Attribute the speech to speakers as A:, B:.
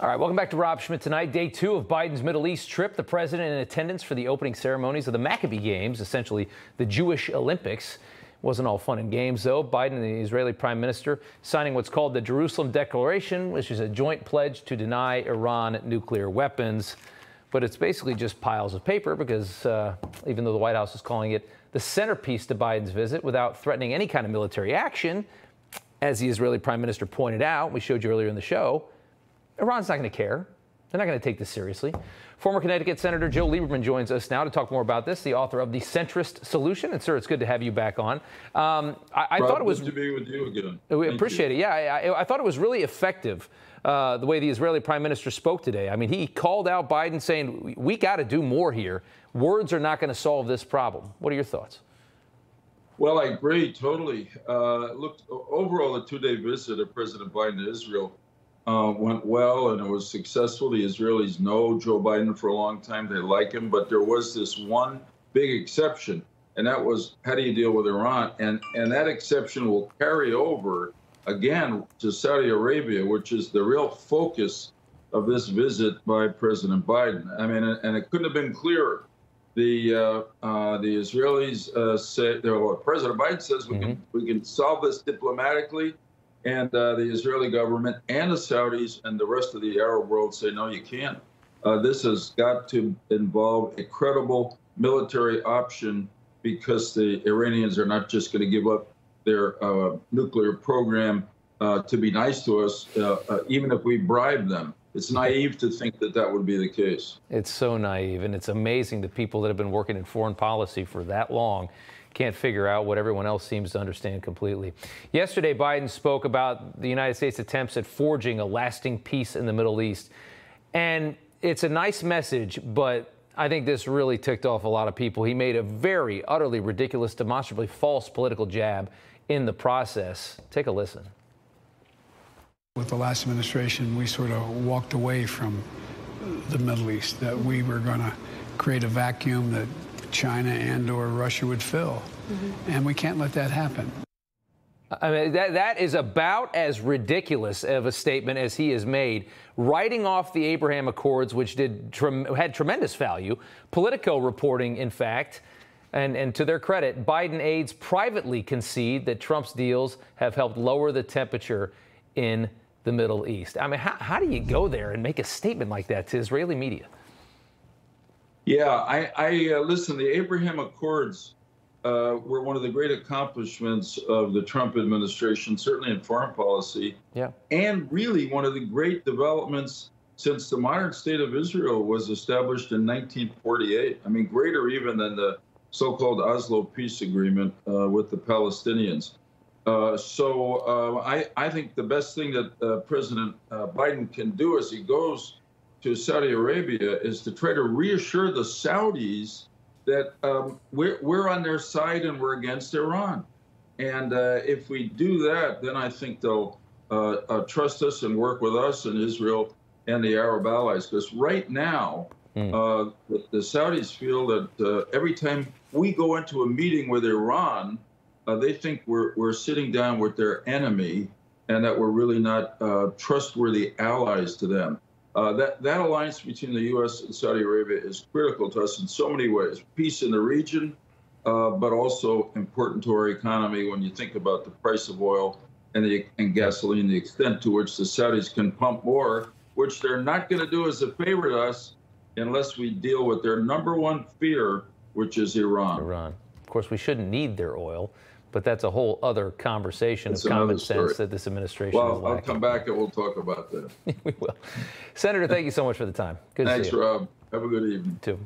A: All right, welcome back to Rob Schmitt Tonight. Day 2 of Biden's Middle East trip. The president in attendance for the opening ceremonies of the Maccabee Games, essentially the Jewish Olympics. Wasn't all fun and games, though. Biden and the Israeli prime minister signing what's called the Jerusalem Declaration, which is a joint pledge to deny Iran nuclear weapons. But it's basically just piles of paper because even though the White House is calling it the centerpiece to Biden's visit without threatening any kind of military action, as the Israeli prime minister pointed out, we showed you earlier in the show, Iran's not going to care. They're not going to take this seriously. Former Connecticut Senator Joe Lieberman joins us now to talk more about this, the author of The Centrist Solution. And, sir, it's good to have you back on. I thought it was
B: good to be with you again.
A: We appreciate it. Yeah, I thought it was really effective, the way the Israeli prime minister spoke today. I mean, he called out Biden saying, we got to do more here. Words are not going to solve this problem. What are your thoughts?
B: Well, I agree totally. Look, overall, the two-day visit of President Biden to Israel went well, and it was successful. The Israelis know Joe Biden for a long time. They like him. But there was this one big exception, and that was, how do you deal with Iran? And that exception will carry over, again, to Saudi Arabia, which is the real focus of this visit by President Biden. I mean, and it couldn't have been clearer. The Israelis say, President Biden says we can solve this diplomatically. And the Israeli government and the Saudis and the rest of the Arab world say, no, you can't. This has got to involve a credible military option because the Iranians are not just going to give up their nuclear program to be nice to us, even if we bribe them. It's naive to think that that would be the case.
A: It's so naive, and it's amazing that people that have been working in foreign policy for that long can't figure out what everyone else seems to understand completely. Yesterday, Biden spoke about the United States' attempts at forging a lasting peace in the Middle East. And it's a nice message, but I think this really ticked off a lot of people. He made a very utterly ridiculous, demonstrably false political jab in the process. Take a listen.
C: With the last administration, we sort of walked away from the Middle East, that we were going to create a vacuum that China and or Russia would fill. And we can't let that happen.
A: I mean, that is about as ridiculous of a statement as he has made, writing off the Abraham Accords, which had tremendous value. Politico reporting, in fact, and to their credit, Biden aides privately concede that Trump's deals have helped lower the temperature in the Middle East. I mean, how do you go there and make a statement like that to Israeli media?
B: Yeah, listen, the Abraham Accords were one of the great accomplishments of the Trump administration, certainly in foreign policy. Yeah. And really one of the great developments since the modern state of Israel was established in 1948. I mean, greater even than the so-called Oslo peace agreement with the Palestinians. I think the best thing that President Biden can do as he goes to Saudi Arabia is to try to reassure the Saudis that we're on their side and we're against Iran. And if we do that, then I think they'll trust us and work with us and Israel and the Arab allies. Because right now, the Saudis feel that every time we go into a meeting with Iran, they think we're sitting down with their enemy and that we're really not trustworthy allies to them. That alliance between the U.S. and Saudi Arabia is critical to us in so many ways. Peace in the region, but also important to our economy when you think about the price of oil and gasoline, the extent to which the Saudis can pump more, which they're not going to do as a favor to us unless we deal with their number one fear, which is Iran.
A: Of course, we shouldn't need their oil, but that's a whole other conversation of common sense that this administration is lacking.
B: I'll come back and we'll talk about that.
A: We will. Senator, thank you so much for the time. Good to see you.
B: Thanks, Rob. Have a good evening.
A: You too.